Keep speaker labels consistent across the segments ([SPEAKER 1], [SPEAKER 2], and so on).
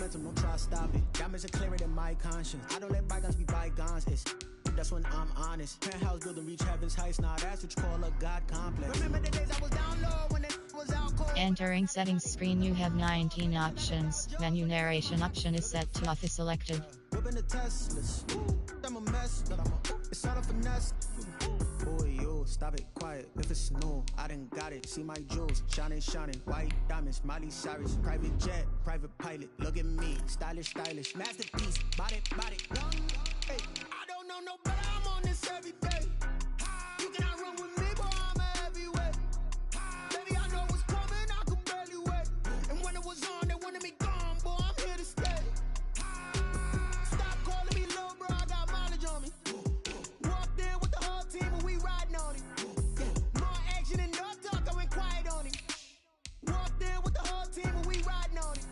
[SPEAKER 1] momentum, don't try to stop it. Diamonds are clearer than my conscience. I don't let bygones be bygones. That's when I'm honest. Penthouse building, reach heaven's heights. Now that's what you call a God complex. Remember the days I was down low when it was out cold.
[SPEAKER 2] Entering settings screen, you have 19 options. Menu narration option is set to office selected.
[SPEAKER 1] Whipping the Teslas. I'm a mess, but it's all a finesse. Boy, yo, stop it, quiet. If it's snow, I done got it. See my jewels, shining, shining. White diamonds, Miley Cyrus. Private jet, private pilot. Look at me, stylish, stylish. Masterpiece, body, body. Hey, I don't know no better. I'm on this every day. You cannot run with me, boy. I'm a heavyweight. Baby, I know what's coming. I could barely wait. And when it was on, they wanted me gone, boy. I'm here to stay. Stop calling me little bro. I got mileage on me. Walked in with the whole team and we riding on it. More action and no talk. I went quiet on it. Walked in with the whole team and we riding on it.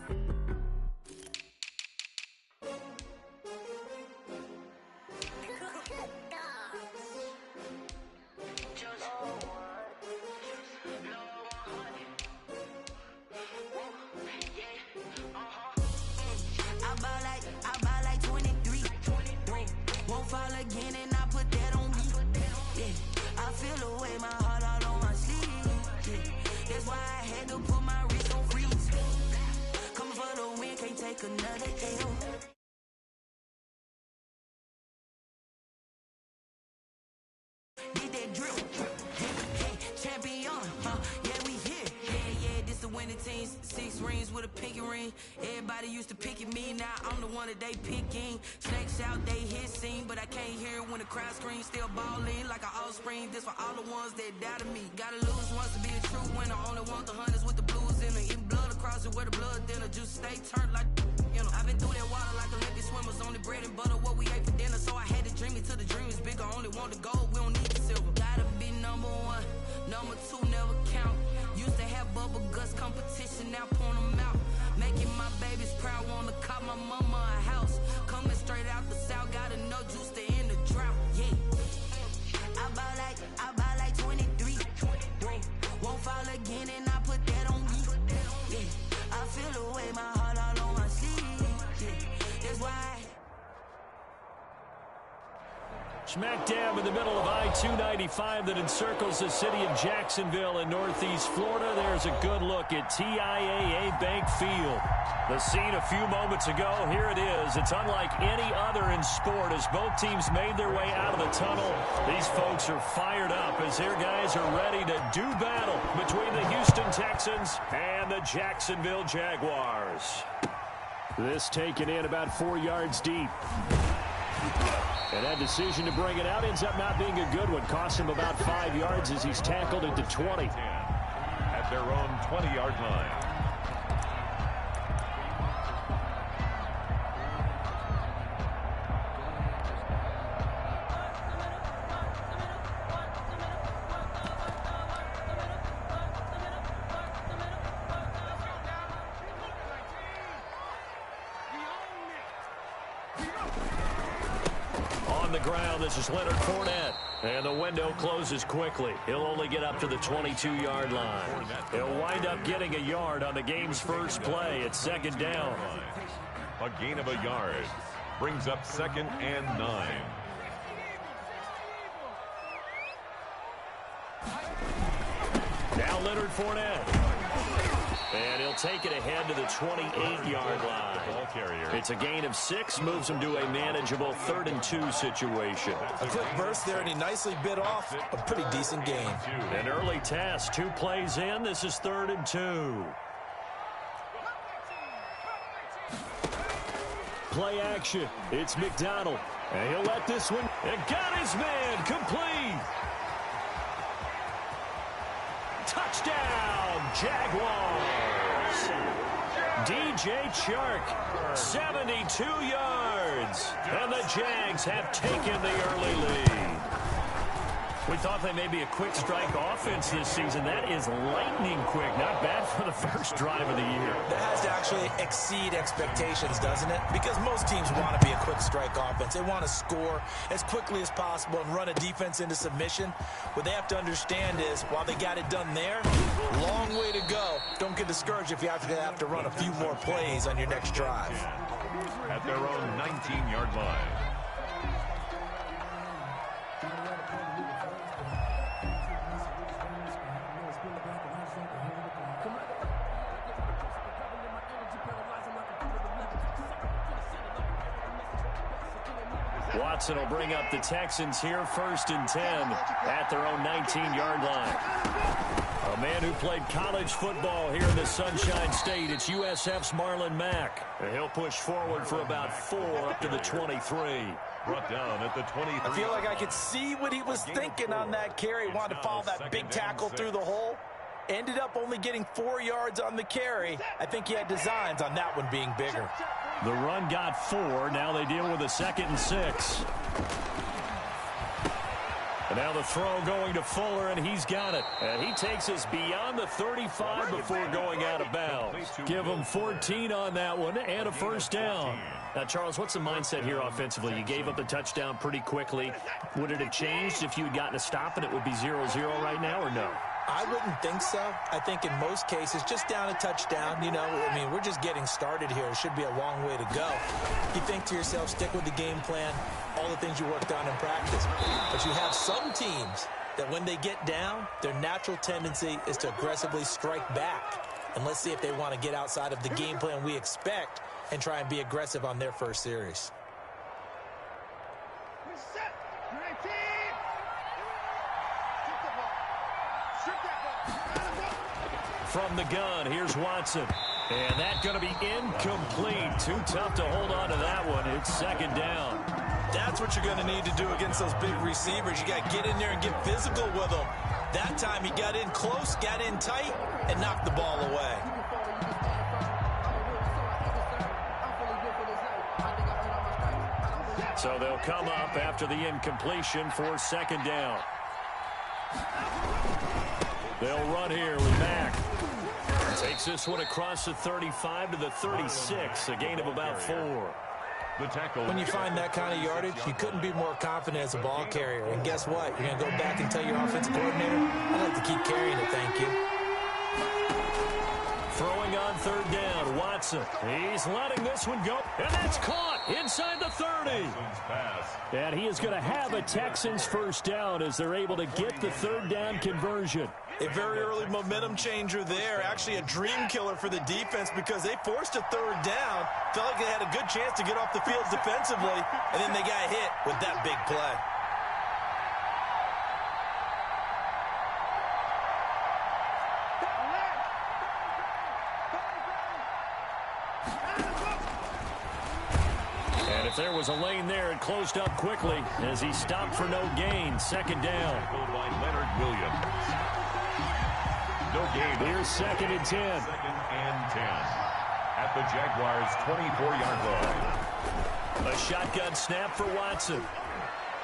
[SPEAKER 3] Fall again and I put that on me. Yeah, I feel the way, my heart all on my sleeve. Yeah, that's why I had to put my wrist on freeze. Coming for the win, can't take another L. Did that drill? Hey, champion, yeah, we here. Yeah, this the winning team. 6 rings with a pinky ring. Everybody used to pick at me, now I'm the one that they picking. Snakes out, they hit scene, but I can't hear it when the crowd screams. Still balling like an offspring. This for all the ones that doubted me. Gotta lose once to be a true winner. Only want the hunters with the blues in it. Eating blood across it where the blood dinner. Juice stay turned like, you know. I've been through that water like Olympic swimmers. Only bread and butter, what we ate for dinner. So I had to dream it till the dream is bigger. Only want the gold, we don't need the silver. Gotta be number 1, number 2 never count. Used to have bubble guts competition, now point them out. Making my babies proud, wanna cop my mama a house. Coming straight out the south, gotta know juice to end the drought. Yeah, I buy like 23. Won't fall again and I put that on me. Yeah, I feel the way, my heart all on my sleeve. Yeah, that's why.
[SPEAKER 4] Smack dab in the middle of I-295 that encircles the city of Jacksonville in northeast Florida. There's a good look at TIAA Bank Field. The scene a few moments ago, here it is. It's unlike any other in sport as both teams made their way out of the tunnel. These folks are fired up as their guys are ready to do battle between the Houston Texans and the Jacksonville Jaguars. This taken in about 4 yards deep. And that decision to bring it out ends up not being a good one. Costs him about 5 yards as he's tackled at the 20.
[SPEAKER 5] At their own 20-yard line.
[SPEAKER 4] On the ground, this is Leonard Fournette. And the window closes quickly. He'll only get up to the 22-yard line. He'll wind up getting a yard on the game's first play. It's 2nd down.
[SPEAKER 5] A gain of a yard brings up 2nd and 9.
[SPEAKER 4] Now Leonard Fournette. And he'll take it ahead to the 28-yard line. It's a gain of 6, moves him to a manageable 3rd and 2 situation.
[SPEAKER 6] A quick burst there, and he nicely bit off a pretty decent gain.
[SPEAKER 4] An early task, 2 plays in. This is 3rd and 2. Play action. It's McDonald. And he'll let this one. And got his man complete. Touchdown, Jaguars. DJ Chark, 72 yards. And the Jags have taken the early lead. We thought they may be a quick strike offense this season. That is lightning quick. Not bad for the first drive of the year.
[SPEAKER 6] That has to actually exceed expectations, doesn't it? Because most teams want to be a quick strike offense. They want to score as quickly as possible and run a defense into submission. What they have to understand is, while they got it done there, long way to go. Don't get discouraged if you have to run a few more plays on your next drive.
[SPEAKER 5] At their own 19-yard line.
[SPEAKER 4] Watson will bring up the Texans here 1st and 10 at their own 19-yard line. A man who played college football here in the Sunshine State. It's USF's Marlon Mack. And he'll push forward for about 4 up to the 23.
[SPEAKER 5] Brought down at the 23.
[SPEAKER 6] I feel like I could see what he was thinking on that carry. He wanted to follow that big tackle through the hole. Ended up only getting 4 yards on the carry. I think he had designs on that one being bigger.
[SPEAKER 4] The run got 4. Now they deal with a 2nd and 6. And now the throw going to Fuller, and he's got it. And he takes us beyond the 35 before going out of bounds. Give him 14 on that one and a first down. Now, Charles, what's the mindset here offensively? You gave up the touchdown pretty quickly. Would it have changed if you had gotten a stop and it would be 0-0 right now, or no?
[SPEAKER 6] I wouldn't think so. I think in most cases, just down a touchdown, you know, I mean, we're just getting started here. It should be a long way to go. You think to yourself, stick with the game plan, all the things you worked on in practice. But you have some teams that when they get down, their natural tendency is to aggressively strike back. And let's see if they want to get outside of the game plan we expect and try and be aggressive on their first series.
[SPEAKER 4] From the gun, here's Watson. And that's going to be incomplete. Too tough to hold on to that one. It's 2nd down.
[SPEAKER 6] That's what you're going to need to do against those big receivers. You got to get in there and get physical with them. That time he got in close, got in tight, and knocked the ball away.
[SPEAKER 4] So they'll come up after the incompletion for 2nd down. They'll run here with Mack. Takes this one across the 35 to the 36, a gain of about 4.
[SPEAKER 5] The tackle.
[SPEAKER 6] When you find that kind of yardage, you couldn't be more confident as a ball carrier. And guess what? You're going to go back and tell your offensive coordinator, I'd like to keep carrying it, thank you.
[SPEAKER 4] Throwing on 3rd down, Watson. He's letting this one go, and that's caught inside the 30. And he is going to have a Texans first down as they're able to get the 3rd down conversion.
[SPEAKER 6] A very early momentum changer there. Actually a dream killer for the defense because they forced a 3rd down. Felt like they had a good chance to get off the field defensively, and then they got hit with that big play.
[SPEAKER 4] And if there was a lane there, it closed up quickly as he stopped for no gain. 2nd down.
[SPEAKER 5] By Leonard Williams. No gain.
[SPEAKER 4] Here's 2nd and 10.
[SPEAKER 5] 2nd and 10. At the Jaguars' 24-yard line.
[SPEAKER 4] A shotgun snap for Watson.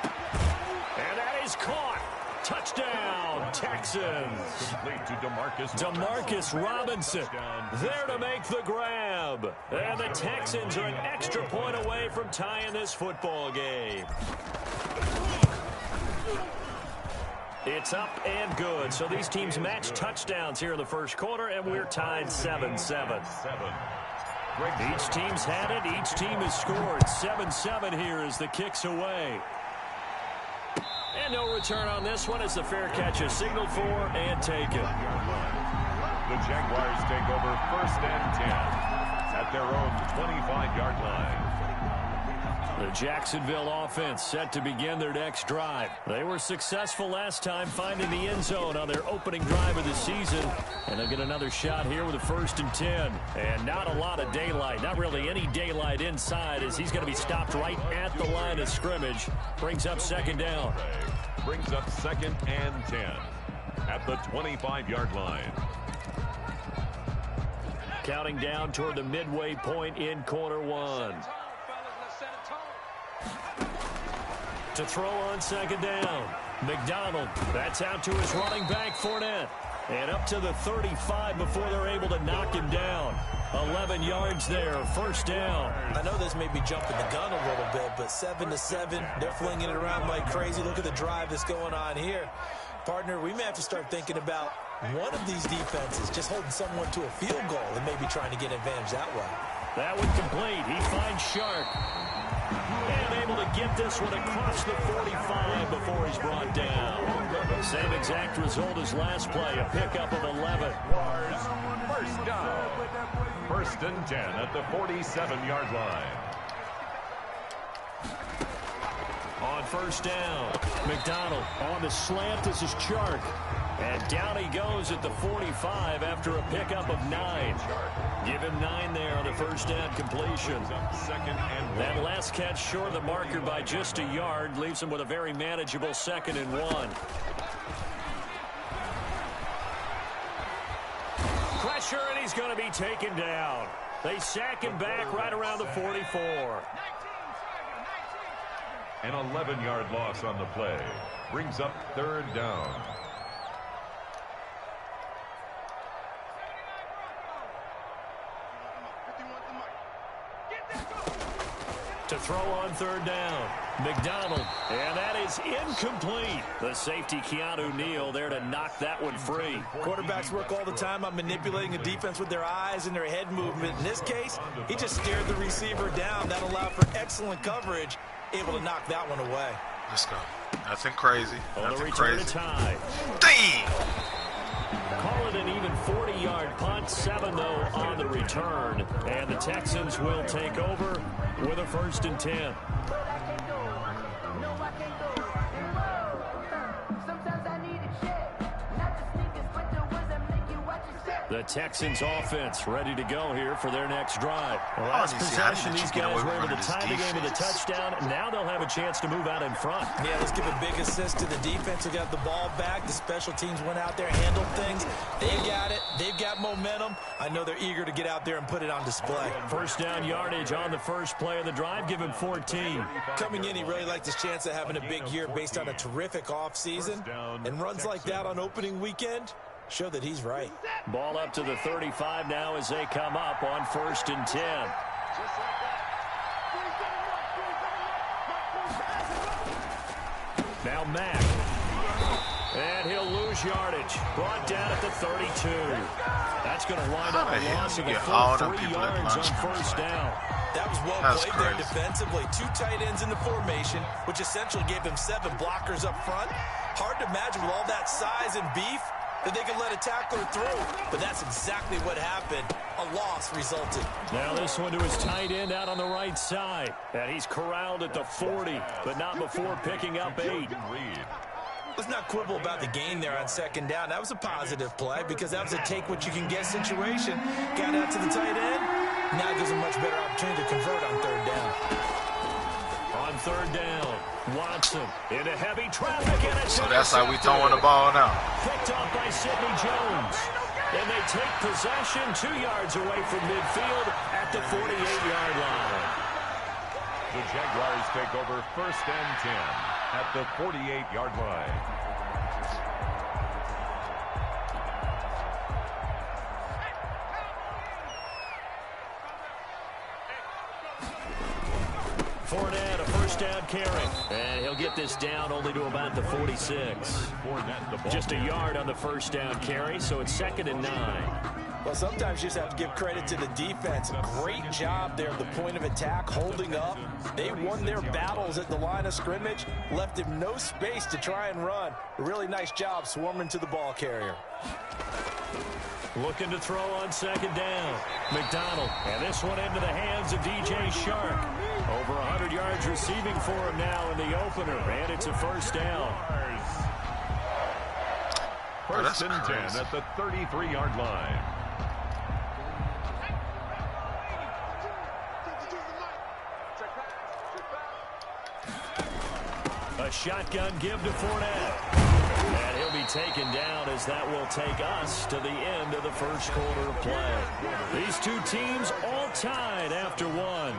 [SPEAKER 4] And that is caught. Touchdown, Texans.
[SPEAKER 5] Complete to
[SPEAKER 4] Demarcus Robinson there to make the grab. And the Texans are an extra point away from tying this football game. It's up and good. So these teams match touchdowns here in the first quarter, and we're tied 7-7. Each team's had it. Each team has scored. 7-7 here as the kick's away. And no return on this one as the fair catch is signaled for and taken.
[SPEAKER 5] The Jaguars take over 1st and 10 at their own 25-yard line.
[SPEAKER 4] The Jacksonville offense set to begin their next drive. They were successful last time finding the end zone on their opening drive of the season. And they'll get another shot here with a 1st and 10. And not a lot of daylight. Not really any daylight inside as he's going to be stopped right at the line of scrimmage. Brings up 2nd down.
[SPEAKER 5] Brings up 2nd and 10 at the 25-yard line.
[SPEAKER 4] Counting down toward the midway point in quarter 1. To throw on second down. McDonald, that's out to his running back, Fournette. And up to the 35 before they're able to knock him down. 11 yards there, first down.
[SPEAKER 6] I know this may be jumping the gun a little bit, but 7-7, they're flinging it around like crazy. Look at the drive that's going on here. Partner, we may have to start thinking about one of these defenses just holding someone to a field goal and maybe trying to get advantage that way.
[SPEAKER 4] That one complete. He finds Shark. And able to get this one across the 45 before he's brought down. Same exact result as last play, a pickup of 11.
[SPEAKER 5] First down. First and 10 at the 47-yard line.
[SPEAKER 4] On first down, McDonald on the slant. This is Chark. And down he goes at the 45 after a pickup of 9. Give him 9 there on the first down completion.
[SPEAKER 5] Second and 1.
[SPEAKER 4] That last catch short of the marker by just a yard leaves him with a very manageable 2nd and 1. Pressure, and he's going to be taken down. They sack him back right around the 44.
[SPEAKER 5] An 11-yard loss on the play. Brings up third down.
[SPEAKER 4] To throw on third down, McDonald, and that is incomplete. The safety, Keanu Neal, there to knock that one free.
[SPEAKER 6] Quarterbacks work all the time on manipulating a defense with their eyes and their head movement. In this case, he just stared the receiver down. That allowed for excellent coverage, able to knock that one away.
[SPEAKER 7] Let's go. Nothing crazy.
[SPEAKER 4] On the
[SPEAKER 7] Nothing
[SPEAKER 4] return
[SPEAKER 7] crazy.
[SPEAKER 4] to tie.
[SPEAKER 7] Damn!
[SPEAKER 4] Call it an even 40-yard punt. 7, though, on the return. And the Texans will take over with a 1st and 10. The Texans offense ready to go here for their next drive. Last possession, these guys were able to tie the game with a touchdown. Now they'll have a chance to move out in front.
[SPEAKER 6] Yeah, let's give a big assist to the defense who got the ball back. The special teams went out there, handled things. They got it. They've got momentum. I know they're eager to get out there and put it on display.
[SPEAKER 4] First down yardage on the first play of the drive. Give him 14.
[SPEAKER 6] Coming in, he really liked his chance of having a big year based on a terrific offseason. And runs like that on opening weekend show that he's right.
[SPEAKER 4] Ball up to the 35 now as they come up on 1st and 10. Now Mack. And he'll lose yardage. Brought down at the 32. That's going to wind up a loss of a full 3 yards on first down.
[SPEAKER 6] That was well played there defensively. 2 tight ends in the formation, which essentially gave them 7 blockers up front. Hard to imagine with all that size and beef that they could let a tackler through, but that's exactly what happened. A loss resulted.
[SPEAKER 4] Now this one to his tight end out on the right side. And he's corralled at the 40, but not before picking up 8.
[SPEAKER 6] Let's not quibble about the gain there on second down. That was a positive play because that was a take-what-you-can-get situation. Got out to the tight end. Now gives a much better opportunity to convert on third down.
[SPEAKER 4] On third down, Watson into heavy traffic, and it's
[SPEAKER 7] so that's how we throwing the ball now.
[SPEAKER 4] Picked off by Sidney Jones. And they take possession 2 yards away from midfield at the 48-yard line.
[SPEAKER 5] The Jaguars take over 1st and 10 at the 48-yard line.
[SPEAKER 4] Fournette, a first down carry. And he'll get this down only to about the 46. Just a yard on the first down carry, so it's 2nd and 9.
[SPEAKER 6] Well, sometimes you just have to give credit to the defense. Great job there at the point of attack, holding up. They won their battles at the line of scrimmage, left him no space to try and run. A really nice job swarming to the ball carrier.
[SPEAKER 4] Looking to throw on second down. McDonald, and this one into the hands of DJ Shark. Over 100 yards receiving for him now in the opener, and it's a first down.
[SPEAKER 5] First and 10 at the 33-yard line.
[SPEAKER 4] A shotgun give to Fournette. And he'll be taken down as that will take us to the end of the first quarter of play. These two teams all tied after one.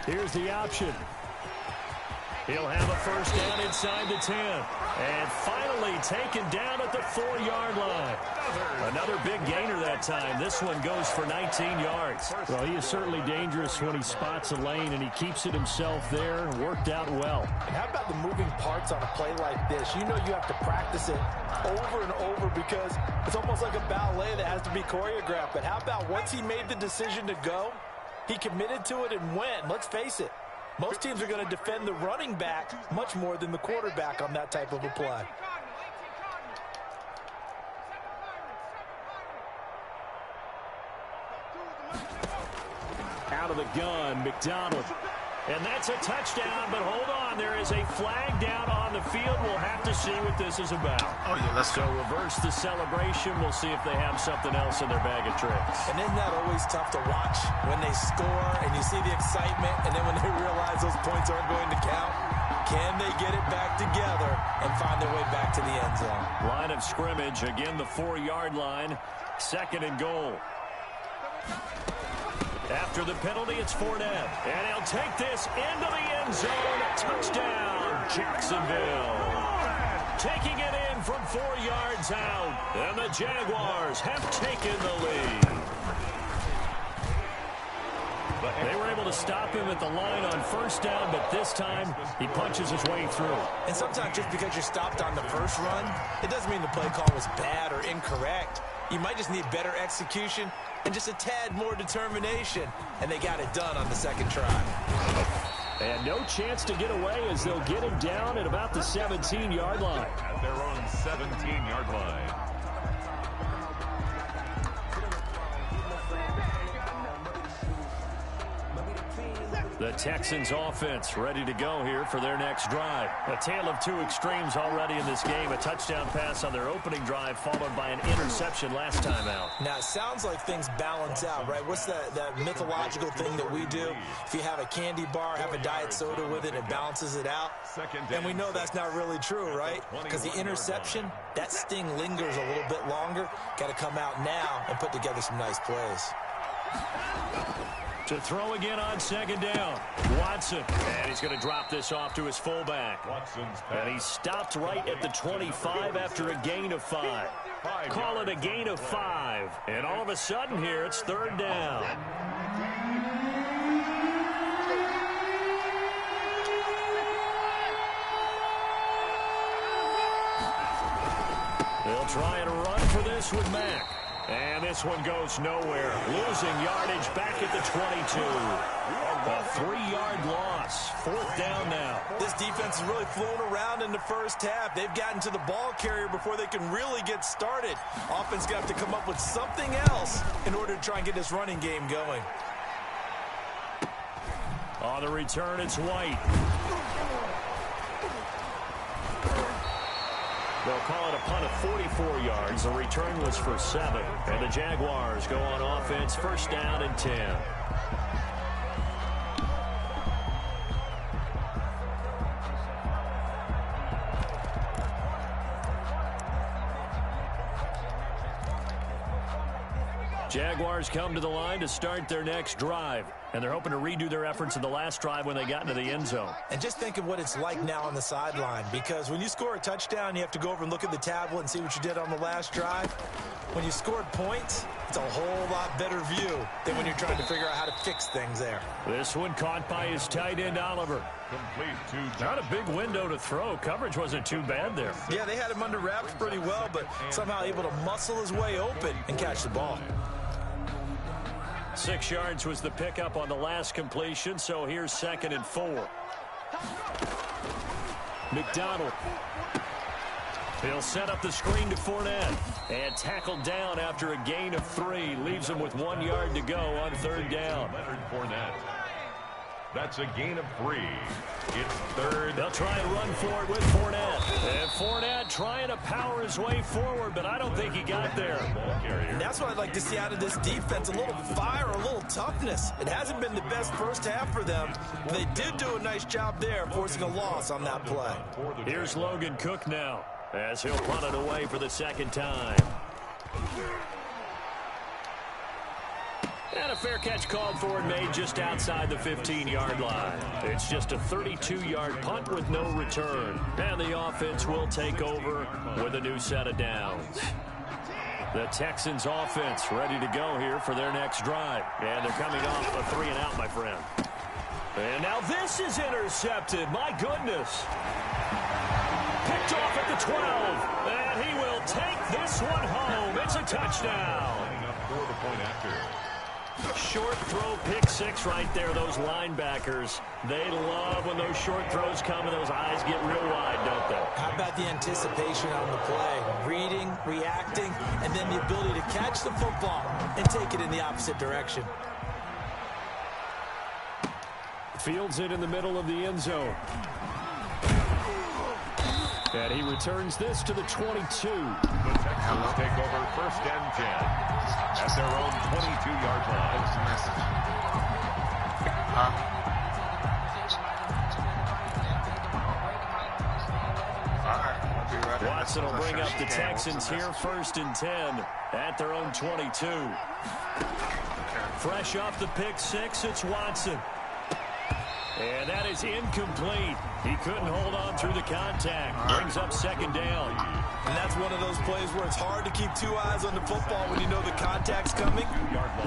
[SPEAKER 4] Here's the option. He'll have a first down inside the 10. And finally taken down at the 4-yard line. Another big gainer that time. This one goes for 19 yards. Well, he is certainly dangerous when he spots a lane, and he keeps it himself there. Worked out well.
[SPEAKER 6] And how about the moving parts on a play like this? You know you have to practice it over and over because it's almost like a ballet that has to be choreographed. But how about once he made the decision to go, he committed to it and went. Let's face it. Most teams are going to defend the running back much more than the quarterback on that type of a play.
[SPEAKER 4] Out of the gun, McDonald. And that's a touchdown, but hold on. There is a flag down on the field. We'll have to see what this is about.
[SPEAKER 7] Oh, yeah, let's go.
[SPEAKER 4] So reverse the celebration. We'll see if they have something else in their bag of tricks.
[SPEAKER 6] And isn't that always tough to watch when they score and you see the excitement, and then when they realize those points aren't going to count? Can they get it back together and find their way back to the end zone?
[SPEAKER 4] Line of scrimmage, again the 4-yard line, 2nd and goal. After the penalty, it's Fournette. And he'll take this into the end zone. Touchdown, Jacksonville. Taking it in from 4 yards out. And the Jaguars have taken the lead. They were able to stop him at the line on first down, but this time he punches his way through.
[SPEAKER 6] And sometimes just because you're stopped on the first run, it doesn't mean the play call was bad or incorrect. You might just need better execution and just a tad more determination, and they got it done on the second try.
[SPEAKER 4] And no chance to get away as they'll get him down at about the 17-yard line.
[SPEAKER 5] At their own 17-yard line.
[SPEAKER 4] The Texans offense ready to go here for their next drive. A tale of two extremes already in this game. A touchdown pass on their opening drive followed by an interception last time out.
[SPEAKER 6] Now, it sounds like things balance out, right? What's that mythological thing that we do? If you have a candy bar, have a diet soda with it, it balances it out. And we know that's not really true, right? Because the interception, that sting lingers a little bit longer. Got to come out now and put together some nice plays.
[SPEAKER 4] To throw again on 2nd down. Watson. And he's going to drop this off to his fullback. And he stopped right at the 25 after a gain of 5. Call it a gain of 5. And all of a sudden here, it's 3rd down. They'll try and run for this with Mack. And this one goes nowhere. Losing yardage back at the 22. A 3-yard loss. 4th down now.
[SPEAKER 6] This defense is really flown around in the first half. They've gotten to the ball carrier before they can really get started. Offense got to come up with something else in order to try and get this running game going.
[SPEAKER 4] On the return, it's White. They'll call it a punt of 44 yards. The return was for 7. And the Jaguars go on offense, 1st down and 10. Jaguars come to the line to start their next drive. And they're hoping to redo their efforts in the last drive when they got into the end zone.
[SPEAKER 6] And just think of what it's like now on the sideline, because when you score a touchdown, you have to go over and look at the tablet and see what you did on the last drive. When you scored points, it's a whole lot better view than when you're trying to figure out how to fix things there.
[SPEAKER 4] This one caught by his tight end, Oliver.
[SPEAKER 5] Complete to
[SPEAKER 4] Not a big window to throw. Coverage wasn't too bad there.
[SPEAKER 6] Yeah, they had him under wraps pretty well, but somehow able to muscle his way open and catch the ball.
[SPEAKER 4] 6 yards was the pickup on the last completion, so here's 2nd and 4. McDonald. He'll set up the screen to Fournette. And tackled down after a gain of 3. Leaves him with 1 yard to go on 3rd down.
[SPEAKER 5] Leonard Fournette. That's a gain of 3. It's 3rd.
[SPEAKER 4] They'll try and run for it with Fournette. And Fournette trying to power his way forward, but I don't think he got there.
[SPEAKER 6] And that's what I'd like to see out of this defense, a little fire, a little toughness. It hasn't been the best first half for them. They did do a nice job there, forcing a loss on that play.
[SPEAKER 4] Here's Logan Cook now, as he'll punt it away for the 2nd time. And a fair catch called for and made just outside the 15-yard line. It's just a 32-yard punt with no return. And the offense will take over with a new set of downs. The Texans offense ready to go here for their next drive. And they're coming off a 3-and-out, my friend. And now this is intercepted. My goodness. Picked off at the 12. And he will take this one home. It's a touchdown.
[SPEAKER 5] For the point after.
[SPEAKER 4] Short throw, pick six right there. Those linebackers, they love when those short throws come and those eyes get real wide, don't they?
[SPEAKER 6] How about the anticipation on the play? Reading, reacting, and then the ability to catch the football and take it in the opposite direction.
[SPEAKER 4] Fields it in the middle of the end zone. And he returns this to the 22.
[SPEAKER 5] The Texans take over 1st and 10 at their own 22-yard line.
[SPEAKER 7] What's the message? All right, we'll be right.
[SPEAKER 4] Watson will bring up the Texans here 1st and 10 at their own 22. Fresh off the pick six, it's Watson. And that is incomplete. He couldn't hold on through the contact. Brings up 2nd down.
[SPEAKER 6] And that's one of those plays where it's hard to keep two eyes on the football when you know the contact's coming,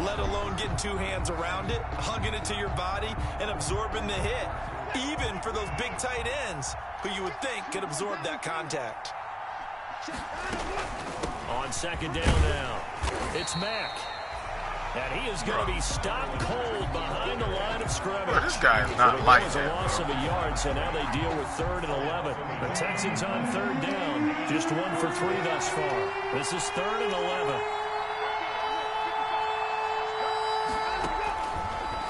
[SPEAKER 6] let alone getting two hands around it, hugging it to your body, and absorbing the hit. Even for those big tight ends who you would think could absorb that contact.
[SPEAKER 4] On 2nd down now, it's Mack. And he is going to be stopped cold behind the line of scrimmage.
[SPEAKER 7] Bro, this guy is not like
[SPEAKER 4] that. A loss of a yard, so now they deal with 3rd and 11. The Texans on 3rd down, just 1 for 3 thus far. This is 3rd and 11.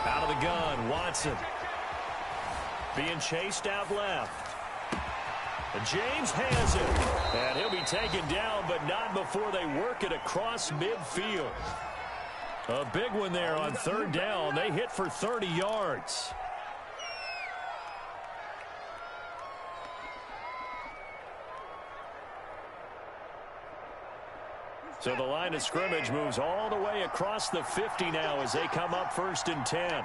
[SPEAKER 4] Out of the gun, Watson. Being chased out left. And James has it. And he'll be taken down, but not before they work it across midfield. A big one there on 3rd down. They hit for 30 yards. So the line of scrimmage moves all the way across the 50 now as they come up 1st and 10.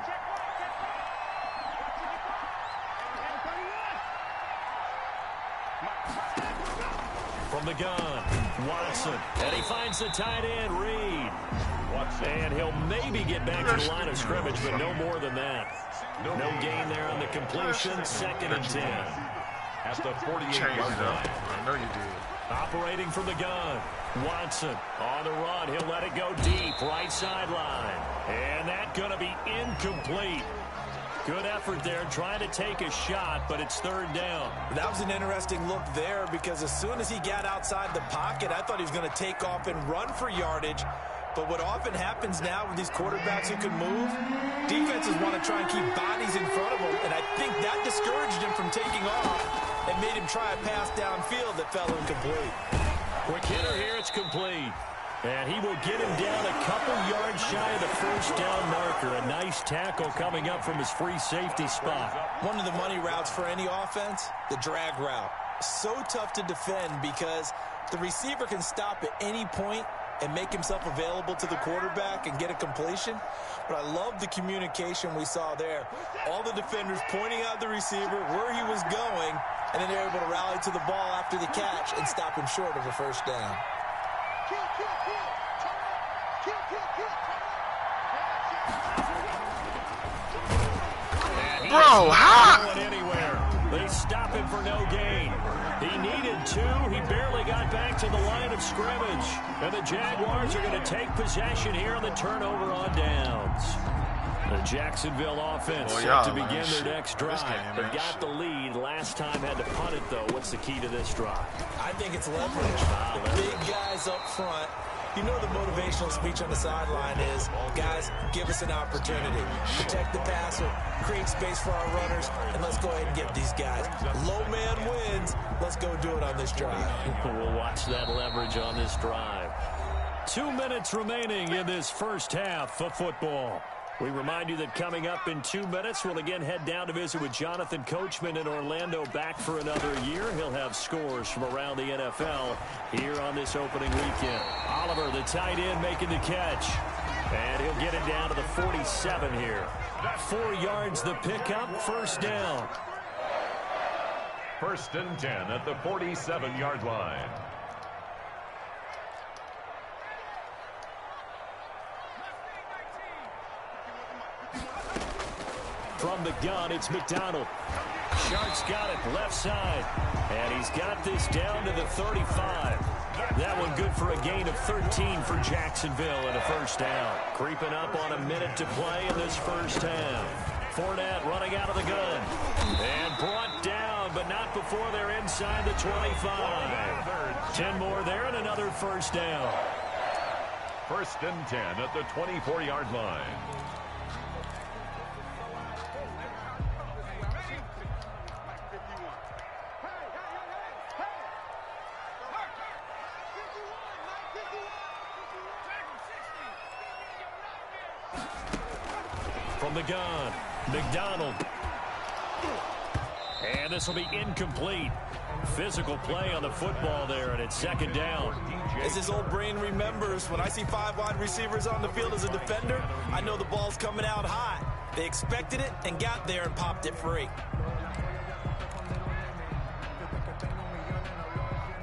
[SPEAKER 4] From the gun, Watson. And he finds the tight end, Reed. And he'll maybe get back to the line of scrimmage, but no more than that. No gain there on the completion. 2nd and 10.
[SPEAKER 5] At the 48-yard line.
[SPEAKER 7] I know you did.
[SPEAKER 4] Operating from the gun. Watson on the run. He'll let it go deep. Right sideline. And that's going to be incomplete. Good effort there trying to take a shot, but it's 3rd down.
[SPEAKER 6] That was an interesting look there because as soon as he got outside the pocket, I thought he was going to take off and run for yardage. But what often happens now with these quarterbacks who can move, defenses want to try and keep bodies in front of them, and I think that discouraged him from taking off and made him try a pass downfield that fell incomplete.
[SPEAKER 4] Quick hitter here, it's complete. And he will get him down a couple yards shy of the 1st down marker. A nice tackle coming up from his free safety spot.
[SPEAKER 6] One of the money routes for any offense, the drag route. So tough to defend because the receiver can stop at any point and make himself available to the quarterback and get a completion. But I love the communication we saw there. All the defenders pointing out the receiver, where he was going, and then they're able to rally to the ball after the catch and stop him short of a 1st down.
[SPEAKER 7] Bro, how?
[SPEAKER 4] They stop him for no gain. He needed 2. He barely got back to the line of scrimmage. And the Jaguars are going to take possession here on the turnover on downs. The Jacksonville offense set to begin their next drive. They got the lead. Last time had to punt it, though. What's the key to this drive?
[SPEAKER 6] I think it's leverage. The big guys up front. You know the motivational speech on the sideline is, guys, give us an opportunity. Protect the passer, create space for our runners, and let's go ahead and get these guys. Low man wins. Let's go do it on this drive.
[SPEAKER 4] We'll watch that leverage on this drive. 2 minutes remaining in this 1st half of football. We remind you that coming up in 2 minutes, we'll again head down to visit with Jonathan Coachman in Orlando, back for another year. He'll have scores from around the NFL here on this opening weekend. Oliver, the tight end, making the catch. And he'll get it down to the 47 here. 4 yards the pickup, first down.
[SPEAKER 5] 1st and 10 at the 47-yard line.
[SPEAKER 4] From the gun, it's McDonald. Sharks got it left side. And he's got this down to the 35. That one good for a gain of 13 for Jacksonville and a first down. Creeping up on a minute to play in this first half. Fournette running out of the gun. And brought down, but not before they're inside the 25. 10 more there and another first down.
[SPEAKER 5] 1st and 10 at the 24-yard line.
[SPEAKER 4] From the gun, McDonald. And this will be incomplete. Physical play on the football there, and it's 2nd down.
[SPEAKER 6] As his old brain remembers, when I see 5 wide receivers on the field as a defender, I know the ball's coming out hot. They expected it and got there and popped it free.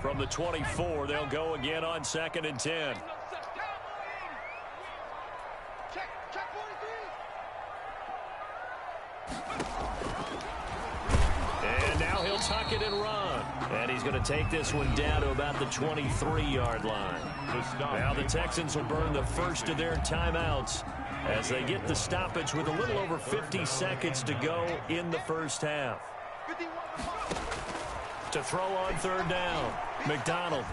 [SPEAKER 4] From the 24, they'll go again on 2nd and 10. And now he'll tuck it and run. And he's going to take this one down to about the 23-yard line. Now the Texans will burn the first of their timeouts as they get the stoppage with a little over 50 seconds to go in the first half. To throw on 3rd down, McDonald.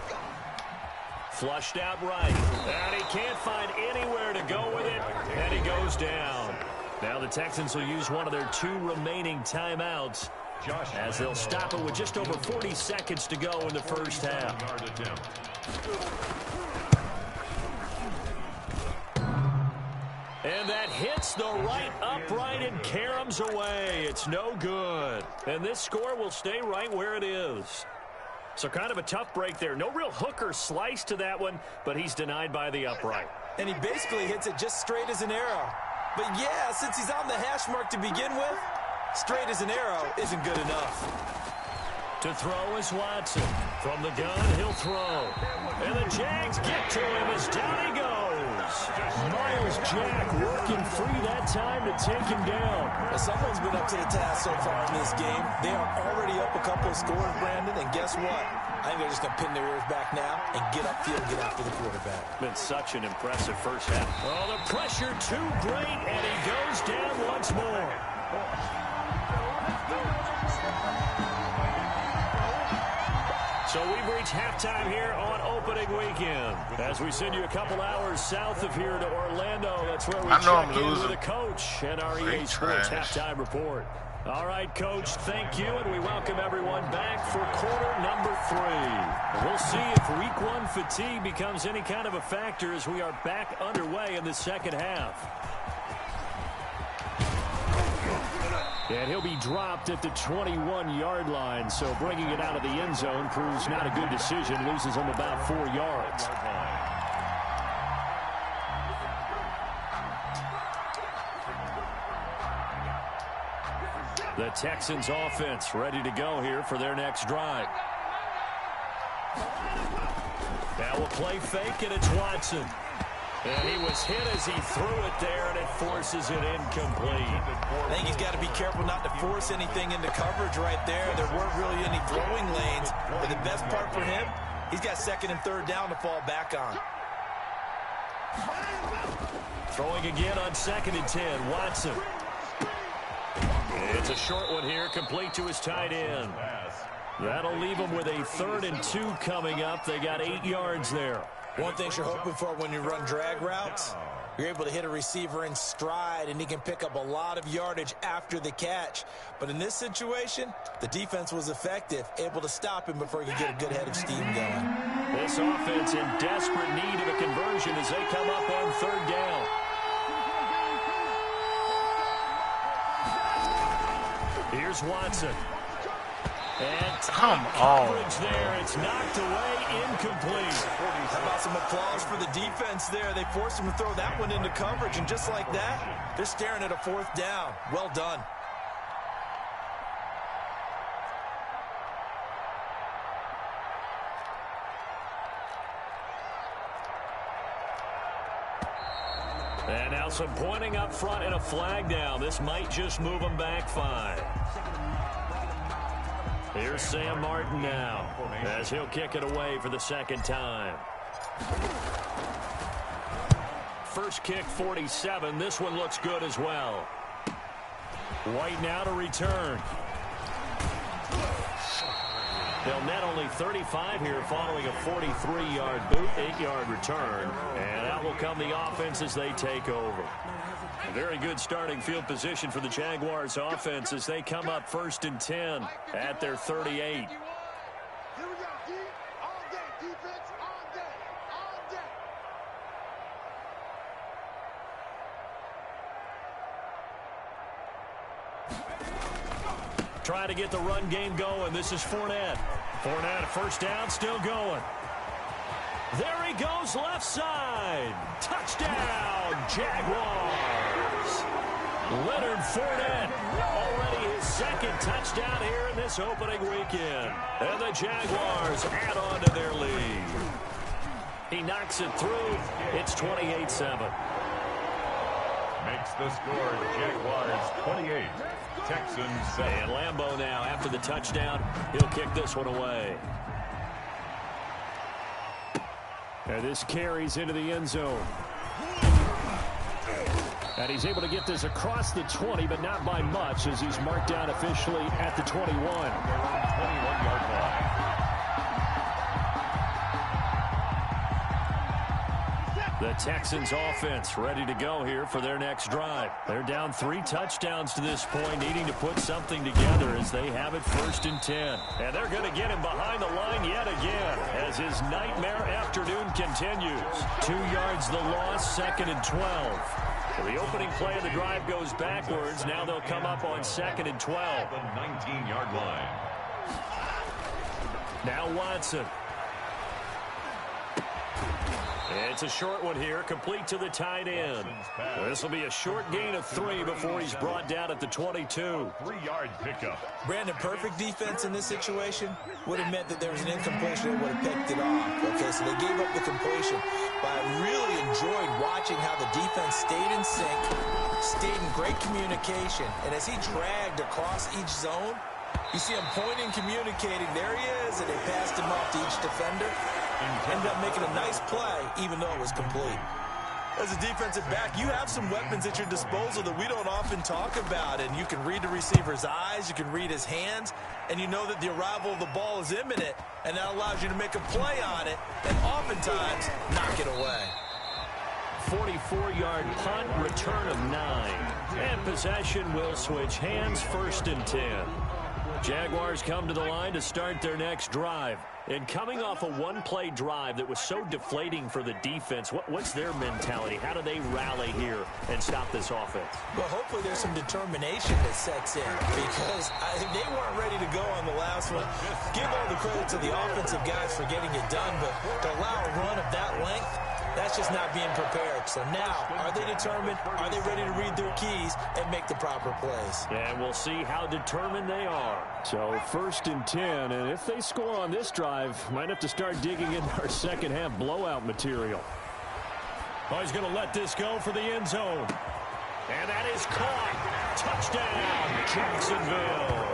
[SPEAKER 4] Flushed out right. And he can't find anywhere to go with it. And he goes down. Now the Texans will use one of their 2 remaining timeouts as they'll stop it with just over 40 seconds to go in the first half. And that hits the right upright and caroms away. It's no good. And this score will stay right where it is. So kind of a tough break there. No real hook or slice to that one, but he's denied by the upright.
[SPEAKER 6] And he basically hits it just straight as an arrow. But yeah, since he's on the hash mark to begin with, straight as an arrow isn't good enough.
[SPEAKER 4] To throw is Watson. From the gun, he'll throw. And the Jags get to him as down he goes. Myles Jack working free that time to take him down.
[SPEAKER 6] Well, someone's been up to the task so far in this game. They are already up a couple of scores, Brandon, and guess what? I think they're just going to pin their ears back now and get upfield and get after the quarterback.
[SPEAKER 4] Been such an impressive first half. Oh, the pressure too great, and he goes down once more. So we've reached halftime here on opening weekend. As we send you a couple hours south of here to Orlando, that's where we check in with the coach and our EA Sports halftime report. All right, Coach, thank you, and we welcome everyone back for quarter number 3. We'll see if week 1 fatigue becomes any kind of a factor as we are back underway in the second half. And he'll be dropped at the 21-yard line, so bringing it out of the end zone proves not a good decision, loses him about 4 yards. The Texans offense ready to go here for their next drive. Now we'll play fake, and it's Watson. And he was hit as he threw it there, and it forces it incomplete.
[SPEAKER 6] I think he's got to be careful not to force anything into coverage right there. There weren't really any throwing lanes. But the best part for him, he's got 2nd and 3rd down to fall back on.
[SPEAKER 4] Throwing again on 2nd and 10, Watson. It's a short one here, complete to his tight end. That'll leave him with a 3rd and 2 coming up. They got 8 yards there.
[SPEAKER 6] One thing you're hoping for when you run drag routes, you're able to hit a receiver in stride, and he can pick up a lot of yardage after the catch. But in this situation, the defense was effective, able to stop him before he could get a good head of steam going.
[SPEAKER 4] This offense in desperate need of a conversion as they come up on 3rd down. Here's Watson. And
[SPEAKER 7] Come on.
[SPEAKER 4] coverage there. It's knocked away, incomplete.
[SPEAKER 6] How about some applause for the defense there? They forced him to throw that one into coverage, and just like that, they're staring at a 4th down. Well done.
[SPEAKER 4] And now some pointing up front and a flag down. This might just move them back 5. Here's Sam Martin now as he'll kick it away for the 2nd time. First kick, 47. This one looks good as well. White now to return. They'll net only 35 here following a 43-yard boot, 8-yard return. And out will come the offense as they take over. A very good starting field position for the Jaguars offense as they come up 1st and 10 at their 38. Trying to get the run game going. This is Fournette. Fournette, 1st down, still going. There he goes, left side. Touchdown, Jaguars. Leonard Fournette, already his 2nd touchdown here in this opening weekend. And the Jaguars add on to their lead. He knocks it through. It's 28-7.
[SPEAKER 5] Makes the score Jaguars 28, Texans 7.
[SPEAKER 4] And Lambeau now, after the touchdown, he'll kick this one away. And this carries into the end zone. And he's able to get this across the 20, but not by much, as he's marked down officially at the 21.
[SPEAKER 5] They're on 21-yard line.
[SPEAKER 4] The Texans offense ready to go here for their next drive. They're down 3 touchdowns to this point, needing to put something together as they have it 1st and 10. And they're going to get him behind the line yet again as his nightmare afternoon continues. 2 yards the loss, 2nd and 12. The opening play of the drive goes backwards. Now they'll come up on 2nd and 12.
[SPEAKER 5] The 19-yard line.
[SPEAKER 4] Now Watson. It's a short one here, complete to the tight end. This will be a short gain of 3 before he's brought down at the 22.
[SPEAKER 5] 3-yard pickup.
[SPEAKER 6] Brandon, perfect defense in this situation would have meant that there was an incompletion that would have picked it off. Okay, so they gave up the completion. But I really enjoyed watching how the defense stayed in sync, stayed in great communication. And as he dragged across each zone, you see him pointing, communicating. There he is, and they passed him off to each defender. Ended up making a nice play, even though it was complete. As a defensive back, you have some weapons at your disposal that we don't often talk about. And you can read the receiver's eyes, you can read his hands, and you know that the arrival of the ball is imminent. And that allows you to make a play on it, and oftentimes knock it away.
[SPEAKER 4] 44-yard punt, return of 9. And possession will switch hands, 1st and 10. Jaguars come to the line to start their next drive. And coming off a one-play drive that was so deflating for the defense, what's their mentality? How do they rally here and stop this offense?
[SPEAKER 6] Well, hopefully there's some determination that sets in, because they weren't ready to go on the last one. Give all the credit to the offensive guys for getting it done, but to allow a run of that length, that's just not being prepared. So now, are they determined? Are they ready to read their keys and make the proper plays?
[SPEAKER 4] And we'll see how determined they are. So 1st and 10, and if they score on this drive, might have to start digging into our second half blowout material. Oh, he's going to let this go for the end zone. And that is caught. Touchdown, Jacksonville.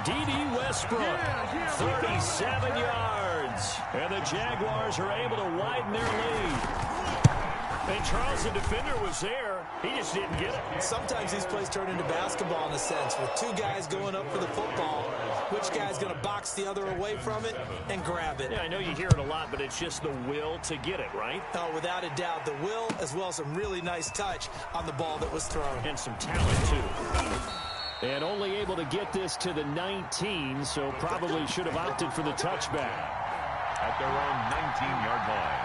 [SPEAKER 4] D.D. Westbrook, 37 yards. And the Jaguars are able to widen their lead. And Charles, the defender, was there. He just didn't get it.
[SPEAKER 6] Sometimes these plays turn into basketball in a sense, with 2 guys going up for the football. Which guy's going to box the other away from it and grab it?
[SPEAKER 4] Yeah, I know you hear it a lot, but it's just the will to get it, right?
[SPEAKER 6] Oh, without a doubt, the will, as well as some really nice touch on the ball that was thrown.
[SPEAKER 4] And some talent, too. And only able to get this to the 19, so probably should have opted for the touchback.
[SPEAKER 5] At their own 19-yard line.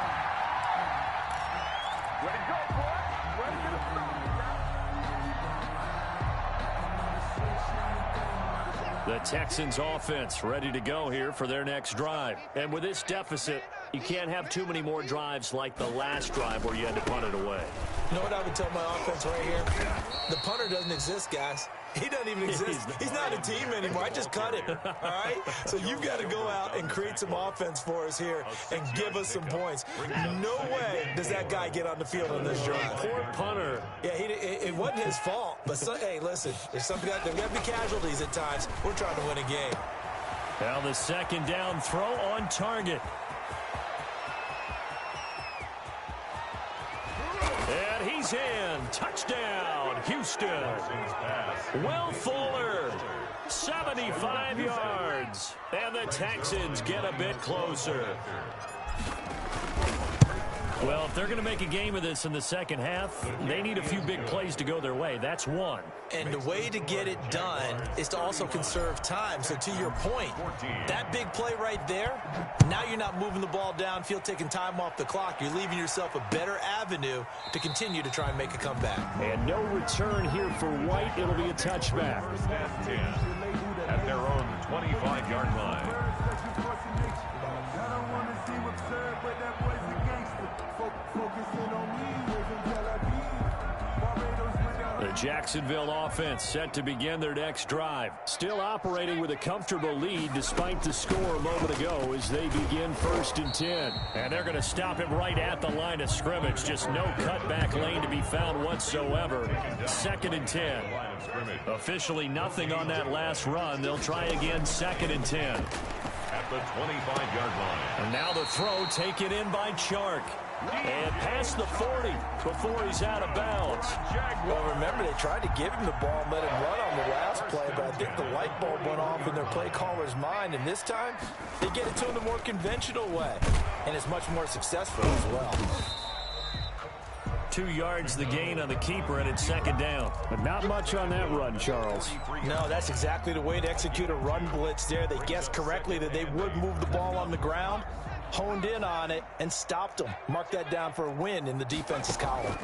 [SPEAKER 5] Ready to go, boy. Ready to
[SPEAKER 4] The Texans offense ready to go here for their next drive. And with this deficit, you can't have too many more drives like the last drive where you had to punt it away.
[SPEAKER 6] You know what I would tell my offense right here? The punter doesn't exist, guys. He doesn't even exist. He's not a team anymore. I just cut him, all right? So you've got to go out and create some offense for us here and give us some points. No way does that guy get on the field on this drive.
[SPEAKER 4] Poor punter.
[SPEAKER 6] Yeah, it wasn't his fault. But, hey, listen, there's got to be casualties at times. We're trying to win a game.
[SPEAKER 4] Now the second down throw on target. And he's in. Touchdown, Houston. Will Fuller, 75 yards. And the Texans get a bit closer. Well, if they're going to make a game of this in the second half, they need a few big plays to go their way. That's one.
[SPEAKER 6] And the way to get it done is to also conserve time. So to your point, that big play right there, now you're not moving the ball downfield, taking time off the clock. You're leaving yourself a better avenue to continue to try and make a comeback.
[SPEAKER 4] And no return here for White. It'll be a touchback.
[SPEAKER 5] At their own 25-yard line.
[SPEAKER 4] The Jacksonville offense set to begin their next drive. Still operating with a comfortable lead despite the score a moment ago as they begin 1st and 10. And they're going to stop him right at the line of scrimmage. Just no cutback lane to be found whatsoever. 2nd and 10. Officially nothing on that last run. They'll try again 2nd and 10.
[SPEAKER 5] At the 25-yard line.
[SPEAKER 4] And now the throw taken in by Chark. And past the 40 before he's out of bounds.
[SPEAKER 6] Well, remember, they tried to give him the ball and let him run on the last play, but I think the light bulb went off in their play caller's mind, and this time they get it to him the more conventional way, and it's much more successful as well.
[SPEAKER 4] 2 yards the gain on the keeper, and it's 2nd down. But not much on that run, Charles.
[SPEAKER 6] No, that's exactly the way to execute a run blitz there. They guessed correctly that they would move the ball on the ground, honed in on it, and stopped them. Mark that down for a win in the defense's column.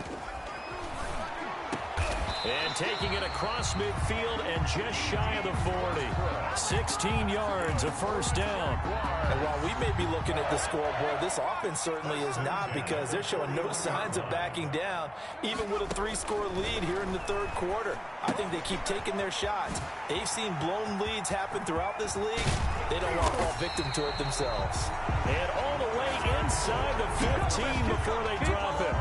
[SPEAKER 4] And taking it across midfield and just shy of the 40. 16 yards, a 1st down.
[SPEAKER 6] And while we may be looking at the scoreboard, this offense certainly is not, because they're showing no signs of backing down, even with a 3-score lead here in the 3rd quarter. I think they keep taking their shots. They've seen blown leads happen throughout this league. They don't want to fall victim to it themselves.
[SPEAKER 4] And all the way inside the 15 before they drop it.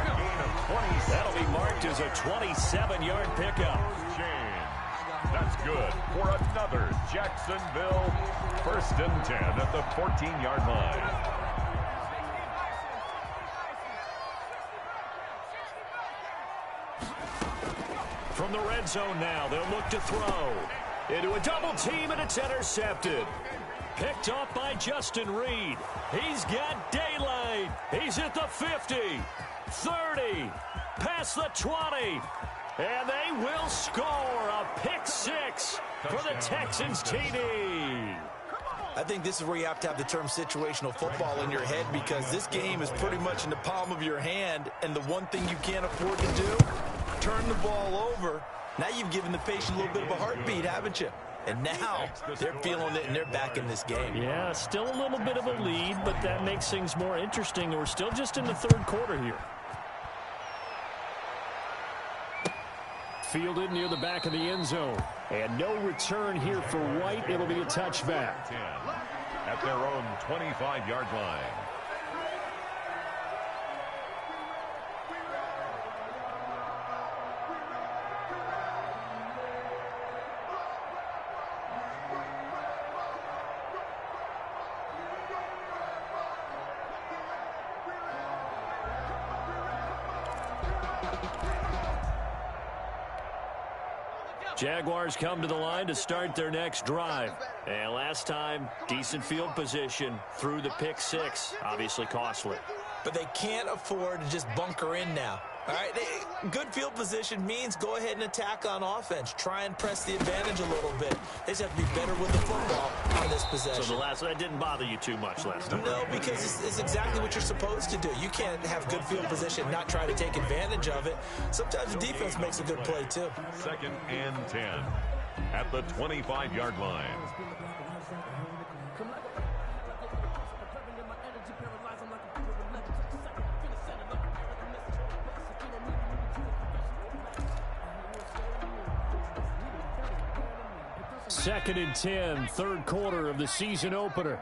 [SPEAKER 4] That'll be marked as a 27-yard pickup.
[SPEAKER 5] That's good for another Jacksonville 1st and 10 at the 14-yard line.
[SPEAKER 4] From the red zone now, they'll look to throw. Into a double team, and it's intercepted. Picked up by Justin Reed. He's got daylight. He's at the 50, 30, past the 20. And they will score a pick 6 for the Texans TD.
[SPEAKER 6] I think this is where you have to have the term situational football in your head, because this game is pretty much in the palm of your hand, and the one thing you can't afford to do, turn the ball over. Now you've given the patient a little bit of a heartbeat, haven't you? And now they're feeling it, and they're back in this game.
[SPEAKER 4] Yeah, still a little bit of a lead, but that makes things more interesting. We're still just in the 3rd quarter here. Fielded near the back of the end zone. And no return here for White. It'll be a touchback.
[SPEAKER 5] At their own 25-yard line.
[SPEAKER 4] Jaguars come to the line to start their next drive. And last time, decent field position through the pick 6. Obviously costly.
[SPEAKER 6] But they can't afford to just bunker in now. All right, good field position means go ahead and attack on offense. Try and press the advantage a little bit. They just have to be better with the football on this possession.
[SPEAKER 4] So that didn't bother you too much last time?
[SPEAKER 6] No, because it's exactly what you're supposed to do. You can't have good field position and not try to take advantage of it. Sometimes the defense makes a good play, too.
[SPEAKER 5] 2nd and 10. at the 25-yard line.
[SPEAKER 4] Second and 10, third quarter of the season opener.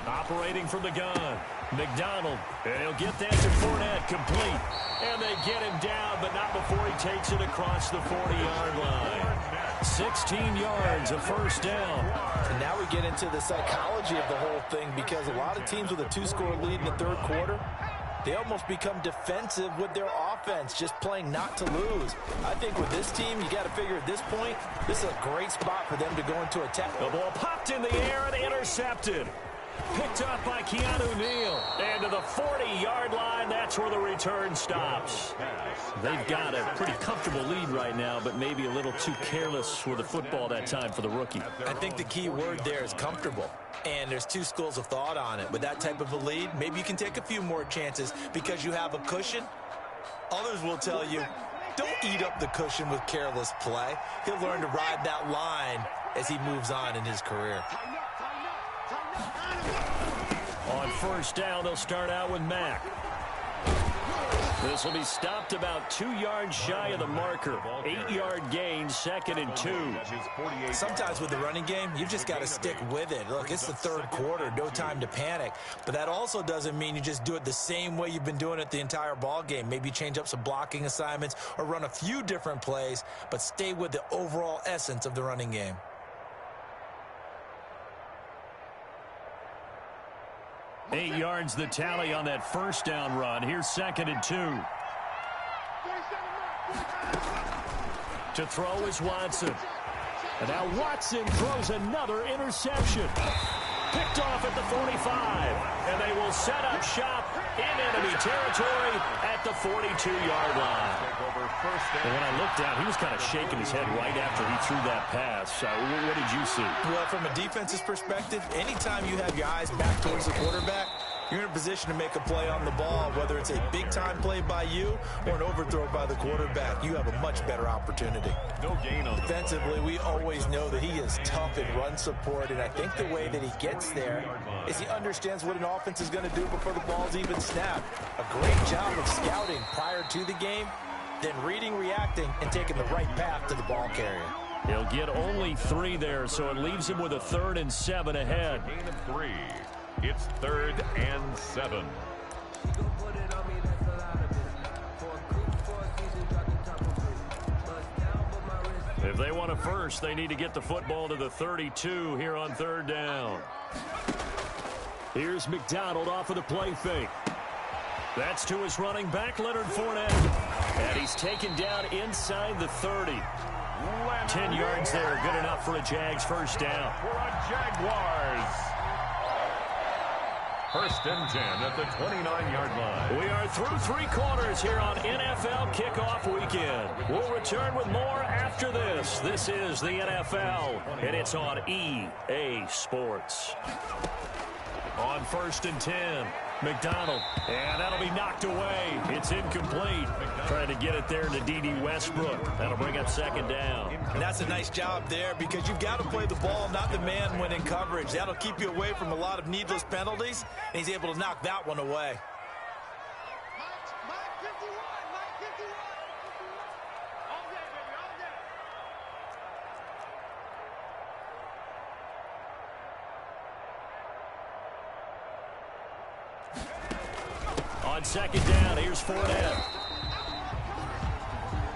[SPEAKER 4] Operating from the gun, McDonald, and he'll get that to Fournette, complete. And they get him down, but not before he takes it across the 40-yard line. 16 yards, a first down.
[SPEAKER 6] And now we get into the psychology of the whole thing, because a lot of teams with a 2-score lead in the third quarter, they almost become defensive with their offense, just playing not to lose. I think with this team, you got to figure at this point, this is a great spot for them to go into attack.
[SPEAKER 4] The ball popped in the air and intercepted. Picked up by Keanu Neal. And to the 40-yard line, that's where the return stops. They've got a pretty comfortable lead right now, but maybe a little too careless with the football that time for the rookie.
[SPEAKER 6] I think the key word there is comfortable. And there's two schools of thought on it. With that type of a lead, maybe you can take a few more chances because you have a cushion. Others will tell you, don't eat up the cushion with careless play. He'll learn to ride that line as he moves on in his career.
[SPEAKER 4] On first down, they'll start out with Mack. This will be stopped about 2 yards shy of the marker. 8-yard gain, second and 2.
[SPEAKER 6] Sometimes with the running game, you just got to stick with it. Look, it's the third quarter, no time to panic. But that also doesn't mean you just do it the same way you've been doing it the entire ball game. Maybe change up some blocking assignments or run a few different plays, but stay with the overall essence of the running game.
[SPEAKER 4] Eight yards the tally on that first down run. Here's second and 2. To throw is Watson. And now Watson throws another interception. Picked off at the 45. And they will set up shop in enemy territory at the 42-yard line. And when I looked down, he was kind of shaking his head right after he threw that pass. What did you see?
[SPEAKER 6] Well, from a defense's perspective, anytime you have your eyes back towards the quarterback, you're in a position to make a play on the ball, whether it's a big-time play by you or an overthrow by the quarterback. You have a much better opportunity.
[SPEAKER 5] No gain on
[SPEAKER 6] defensively, we always know that he is tough in run support, and I think the way that he gets there is he understands what an offense is going to do before the ball's even snapped. A great job of scouting prior to the game, then reading, reacting, and taking the right path to the ball carrier.
[SPEAKER 4] He'll get only 3 there, so it leaves him with a 3rd and 7 ahead.
[SPEAKER 5] Gain of 3. It's 3rd and 7.
[SPEAKER 4] If they want a first, they need to get the football to the 32 here on 3rd down. Here's McDonald off of the play fake. That's to his running back, Leonard Fournette. And he's taken down inside the 30. 10 yards there, good enough for a Jags first down.
[SPEAKER 5] For a Jaguars. 1st and 10 at the 29-yard line.
[SPEAKER 4] We are through 3 quarters here on NFL Kickoff Weekend. We'll return with more after this. This is the NFL, and it's on EA Sports. On 1st and 10, McDonald, and that'll be knocked away. It's incomplete. Trying to get it there to D.D. Westbrook. That'll bring up 2nd down.
[SPEAKER 6] And that's a nice job there because you've got to play the ball, not the man when in coverage. That'll keep you away from a lot of needless penalties, and he's able to knock that one away.
[SPEAKER 4] On 2nd down, here's Fournette.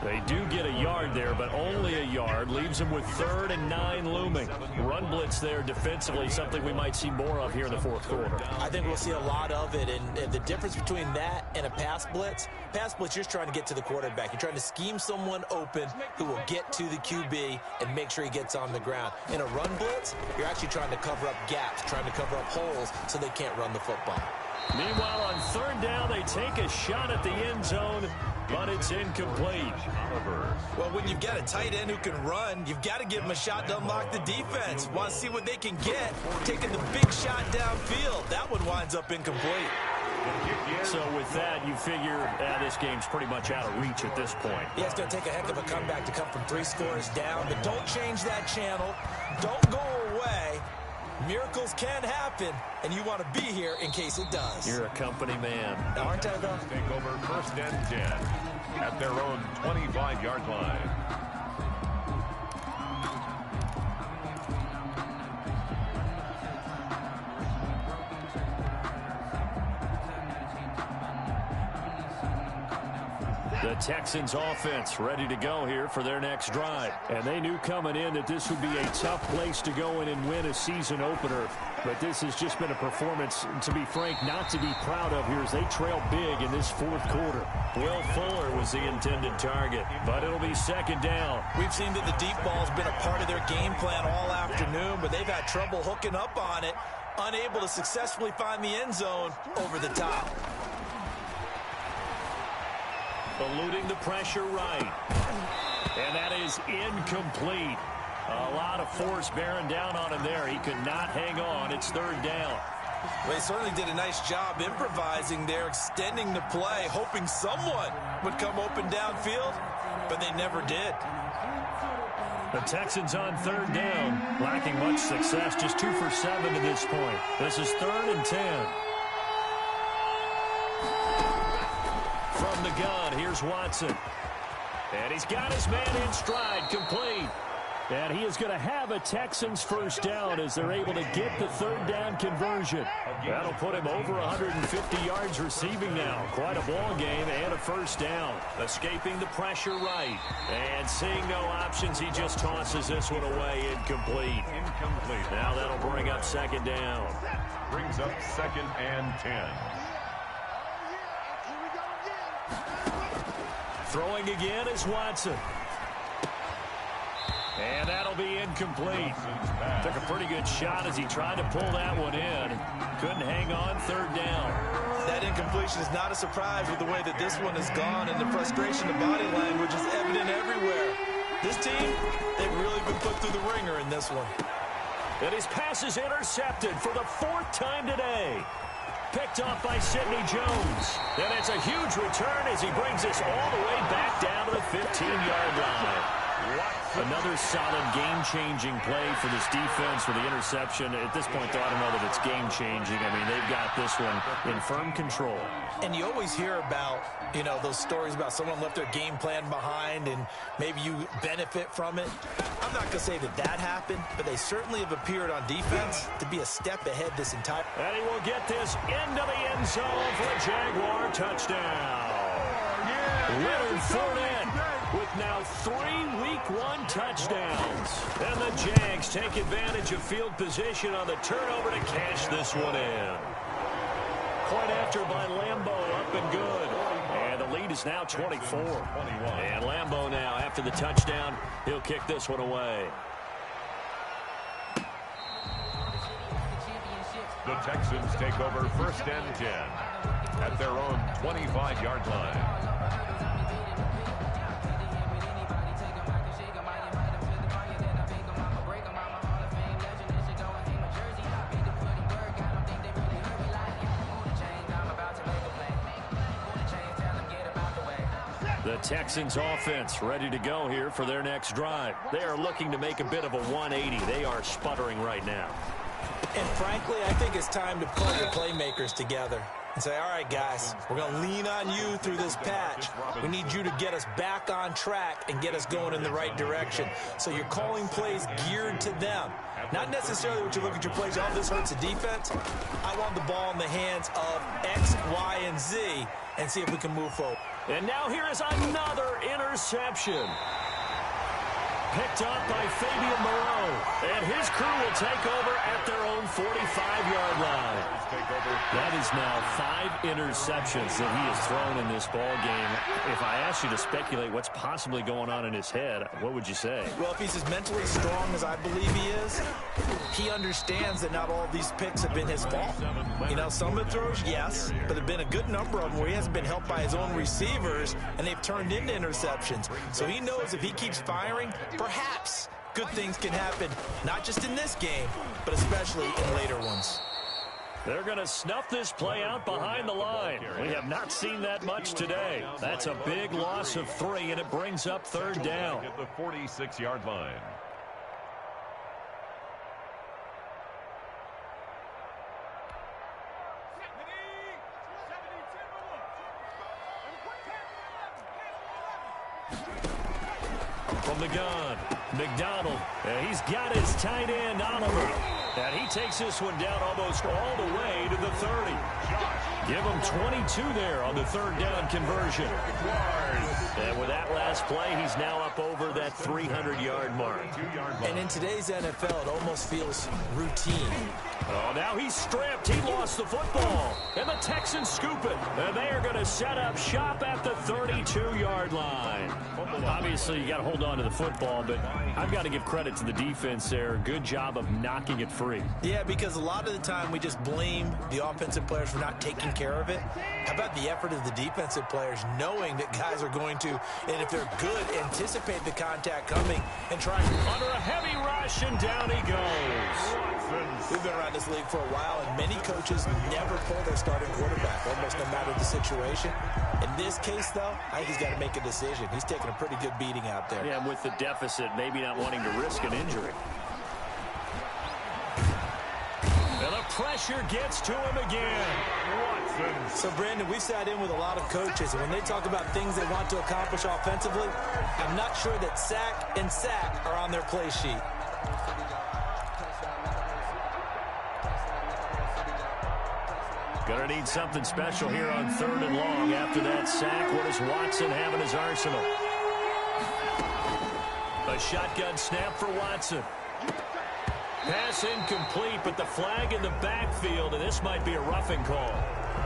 [SPEAKER 4] They do get a yard there, but only a yard. Leaves them with 3rd and 9 looming. Run blitz there defensively, something we might see more of here in the 4th quarter.
[SPEAKER 6] I think we'll see a lot of it, and the difference between that and a pass blitz, you're just trying to get to the quarterback. You're trying to scheme someone open who will get to the QB and make sure he gets on the ground. In a run blitz, you're actually trying to cover up gaps, trying to cover up holes so they can't run the football.
[SPEAKER 4] Meanwhile, on 3rd down, they take a shot at the end zone, but it's incomplete.
[SPEAKER 6] Well, when you've got a tight end who can run, you've got to give him a shot to unlock the defense. Want to see what they can get, taking the big shot downfield. That one winds up incomplete.
[SPEAKER 4] So with that, you figure this game's pretty much out of reach at this point.
[SPEAKER 6] Yeah, it's going to take a heck of a comeback to come from 3 scores down, but don't change that channel. Don't go away. Miracles can happen, and you want to be here in case it does.
[SPEAKER 4] You're a company man.
[SPEAKER 6] Aren't I, though?
[SPEAKER 5] Take over 1st and 10 at their own 25-yard line.
[SPEAKER 4] The Texans offense ready to go here for their next drive. And they knew coming in that this would be a tough place to go in and win a season opener. But this has just been a performance, to be frank, not to be proud of here as they trail big in this 4th quarter. Will Fuller was the intended target, but it'll be 2nd down.
[SPEAKER 6] We've seen that the deep ball's been a part of their game plan all afternoon, but they've had trouble hooking up on it, unable to successfully find the end zone over the top.
[SPEAKER 4] Eluding the pressure right. And that is incomplete. A lot of force bearing down on him there. He could not hang on. It's 3rd down.
[SPEAKER 6] Well, they certainly did a nice job improvising there, extending the play, hoping someone would come open downfield, but they never did.
[SPEAKER 4] The Texans on 3rd down, lacking much success, just 2 for 7 to this point. This is 3rd and 10. From the gun, here's Watson. And he's got his man in stride, complete. And he is going to have a Texans 1st down as they're able to get the 3rd down conversion. That'll put him over 150 yards receiving now. Quite a ball game and a 1st down. Escaping the pressure right. And seeing no options, he just tosses this one away, incomplete. Now that'll bring up 2nd down.
[SPEAKER 5] Brings up 2nd and 10.
[SPEAKER 4] Throwing again is Watson. And that'll be incomplete. Took a pretty good shot as he tried to pull that one in. Couldn't hang on, 3rd down.
[SPEAKER 6] That incompletion is not a surprise with the way that this one has gone, and the frustration, the body language is evident everywhere. This team, they've really been put through the ringer in this one.
[SPEAKER 4] And his pass is intercepted for the 4th time today. Picked off by Sidney Jones. And it's a huge return as he brings this all the way back down to the 15-yard line. Another solid game-changing play for this defense with the interception. At this point, though, I don't know that it's game-changing. I mean, they've got this one in firm control.
[SPEAKER 6] And you always hear about, you know, those stories about someone left their game plan behind and maybe you benefit from it. I'm not going to say that that happened, but they certainly have appeared on defense to be a step ahead this entire...
[SPEAKER 4] And he will get this into the end zone for a Jaguar touchdown. Leonard Fournette with now 3 Week 1 touchdowns. And the Jags take advantage of field position on the turnover to cash this one in. Point after by Lambeau, up and good. And the lead is now 24. And Lambeau now, after the touchdown, he'll kick this one away.
[SPEAKER 5] The Texans take over 1st and 10 at their own 25-yard line.
[SPEAKER 4] The Texans offense ready to go here for their next drive. They are looking to make a bit of a 180. They are sputtering right now.
[SPEAKER 6] And frankly, I think it's time to pull your playmakers together and say, all right, guys, we're going to lean on you through this patch. We need you to get us back on track and get us going in the right direction. So you're calling plays geared to them. Not necessarily what you look at your plays, oh, this hurts the defense. I want the ball in the hands of X, Y, and Z and see if we can move forward.
[SPEAKER 4] And now here is another interception. Picked up by Fabian Moreau. And his crew will take over at their own 45-yard line. That is now 5 interceptions that he has thrown in this ball game. If I asked you to speculate what's possibly going on in his head, what would you say?
[SPEAKER 6] Well, if he's as mentally strong as I believe he is, he understands that not all of these picks have been his fault. You know, some of the throws, yes, but there have been a good number of them where he hasn't been helped by his own receivers, and they've turned into interceptions. So he knows if he keeps firing, perhaps good things can happen, not just in this game, but especially in later ones.
[SPEAKER 4] They're going to snuff this play out behind the line. We have not seen that much today. That's a big loss of 3, and it brings up third down.
[SPEAKER 5] At the 46-yard line.
[SPEAKER 4] From the gun, McDonald. He's got his tight end, Oliver. And he takes this one down almost all the way to the 30. Give him 22 there on the third down conversion. And with that last play, he's now up over that 300-yard mark.
[SPEAKER 6] And in today's NFL, it almost feels routine.
[SPEAKER 4] Oh, now he's stripped. He lost the football. And the Texans scoop it. And they are going to set up shop at the 32-yard line. Obviously, you got to hold on to the football, but I've got to give credit to the defense there. Good job of knocking it free.
[SPEAKER 6] Yeah, because a lot of the time we just blame the offensive players for not taking care of it. How about the effort of the defensive players knowing that guys are going to, and if they're good, anticipate the contact coming and try
[SPEAKER 4] under a heavy rush, and down he goes.
[SPEAKER 6] We've been around this league for a while, and many coaches never pull their starting quarterback, almost no matter the situation. In this case, though, I think he's got to make a decision. He's taking a pretty good beating out there.
[SPEAKER 4] Yeah, with the deficit, maybe not wanting to risk an injury. And the pressure gets to him again.
[SPEAKER 6] So, Brandon, we sat in with a lot of coaches, and when they talk about things they want to accomplish offensively, I'm not sure that sack and sack are on their play sheet.
[SPEAKER 4] Gonna need something special here on 3rd and long. After that sack, what does Watson have in his arsenal? A shotgun snap for Watson. Pass incomplete, but the flag in the backfield, and this might be a roughing call.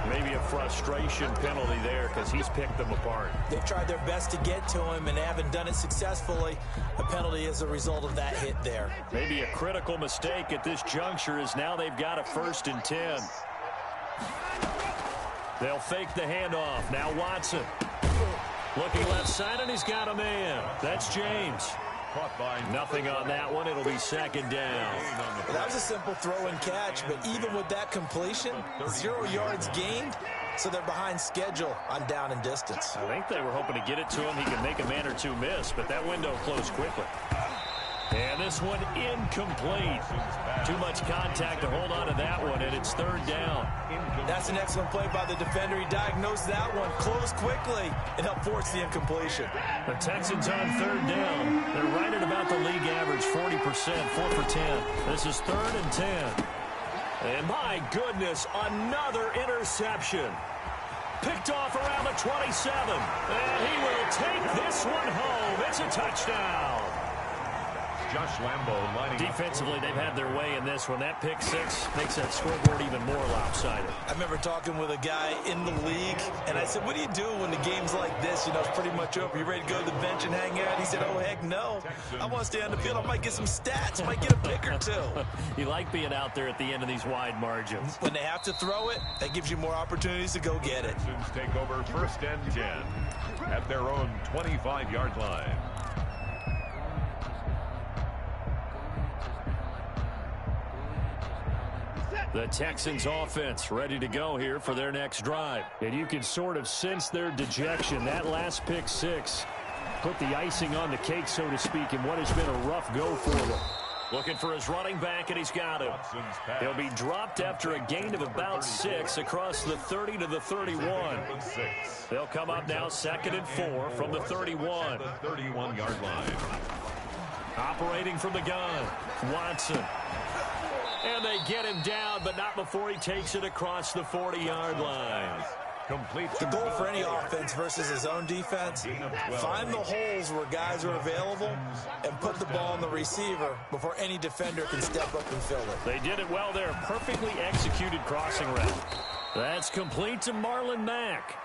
[SPEAKER 4] Maybe a frustration penalty there because he's picked them apart.
[SPEAKER 6] They've tried their best to get to him and haven't done it successfully. A penalty is a result of that hit there.
[SPEAKER 4] Maybe a critical mistake at this juncture is now they've got a 1st and 10. They'll fake the handoff. Now Watson. Looking left side, and he's got a man. That's James. Nothing on that one. It'll be 2nd down.
[SPEAKER 6] That was a simple throw and catch, but even with that completion, 0 yards gained, so they're behind schedule on down and distance.
[SPEAKER 4] I think they were hoping to get it to him. He could make a man or two miss, but that window closed quickly. And this one incomplete. Too much contact to hold on to that one, and it's 3rd down.
[SPEAKER 6] That's an excellent play by the defender. He diagnosed that one, closed quickly, and helped force the incompletion.
[SPEAKER 4] The Texans on 3rd down. They're right at about the league average, 40%, 4 for 10. This is 3rd and 10. And my goodness, another interception. Picked off around the 27. And he will take this one home. It's a touchdown.
[SPEAKER 5] Josh Lambo lining
[SPEAKER 4] defensively, they've had their way in this one. That pick 6 makes that scoreboard even more lopsided.
[SPEAKER 6] I remember talking with a guy in the league, and I said, what do you do when the game's like this? You know, it's pretty much over. You ready to go to the bench and hang out? He said, oh, heck no. I want to stay on the field. I might get some stats. Might get a pick or 2.
[SPEAKER 4] You like being out there at the end of these wide margins.
[SPEAKER 6] When they have to throw it, that gives you more opportunities to go get it.
[SPEAKER 5] Take over 1st and 10 at their own 25-yard line.
[SPEAKER 4] The Texans offense ready to go here for their next drive. And you can sort of sense their dejection. That last pick 6 put the icing on the cake, so to speak, in what has been a rough go for them. Looking for his running back, and he's got him. He'll be dropped after a gain of about 6 across the 30 to the 31. They'll come up now 2nd and 4 from the 31.
[SPEAKER 5] 31-yard line.
[SPEAKER 4] Operating from the gun, Watson. And they get him down, but not before he takes it across the 40-yard line.
[SPEAKER 5] Complete.
[SPEAKER 6] The goal for any offense versus his own defense, find the holes where guys are available and put the ball on the receiver before any defender can step up and fill it.
[SPEAKER 4] They did it well there. Perfectly executed crossing route. That's complete to Marlon Mack.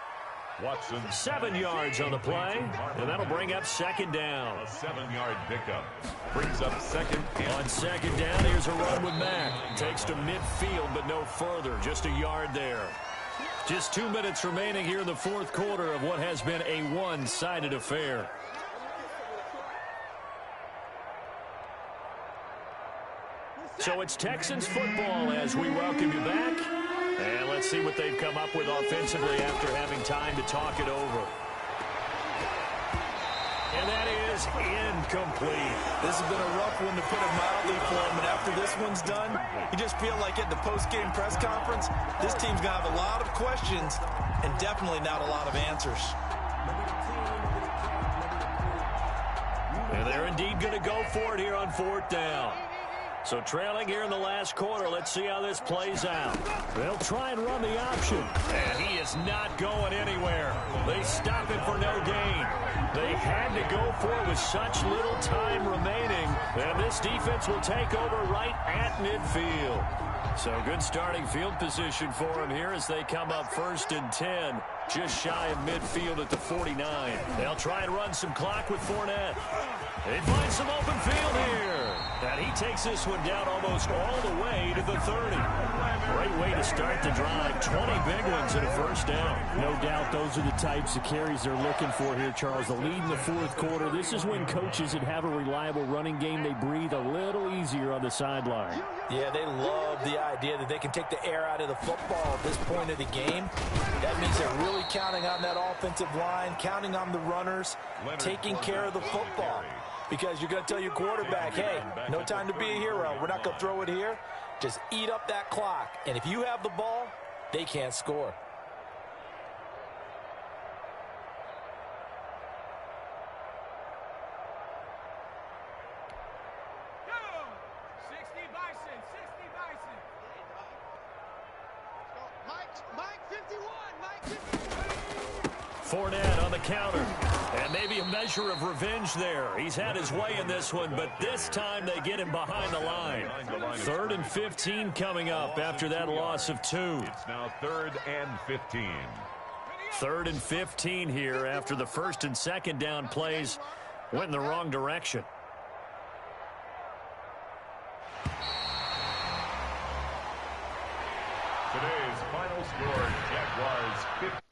[SPEAKER 5] Watson
[SPEAKER 4] 7 yards on the play, and that'll bring up 2nd down.
[SPEAKER 5] A 7-yard pickup brings up 2nd.
[SPEAKER 4] On 2nd down, here's a run with Mack. Takes to midfield, but no further. Just a yard there. Just 2 minutes remaining here in the 4th quarter of what has been a one-sided affair. So it's Texans football as we welcome you back. And let's see what they've come up with offensively after having time to talk it over. And that is incomplete.
[SPEAKER 6] This has been a rough one, to put it mildly, for him. And after this one's done, you just feel like at the post-game press conference, this team's going to have a lot of questions and definitely not a lot of answers.
[SPEAKER 4] And they're indeed going to go for it here on 4th down. So trailing here in the last quarter, let's see how this plays out. They'll try and run the option. And he is not going anywhere. They stop him for no gain. They had to go for it with such little time remaining. And this defense will take over right at midfield. So good starting field position for him here as they come up 1st and 10. Just shy of midfield at the 49. They'll try and run some clock with Fournette. They find some open field here. And he takes this one down almost all the way to the 30. Great way to start the drive. 20 big ones in a 1st down.
[SPEAKER 8] No doubt those are the types of carries they're looking for here, Charles. The lead in the 4th quarter. This is when coaches that have a reliable running game, they breathe a little easier on the sideline.
[SPEAKER 6] Yeah, they love the idea that they can take the air out of the football at this point of the game. That means they're really counting on that offensive line, counting on the runners, taking care of the football. Because you're going to tell your quarterback, hey, no time to be a hero. We're not going to throw it here. Just eat up that clock. And if you have the ball, they can't score.
[SPEAKER 4] Fournette on the counter. And maybe a measure of revenge there. He's had his way in this one, but this time they get him behind the line. 3rd and 15 coming up after that loss of 2.
[SPEAKER 5] It's now 3rd and 15.
[SPEAKER 4] 3rd and 15 here after the 1st and 2nd down plays went in the wrong direction.
[SPEAKER 5] Today's final score, Jaguars 50.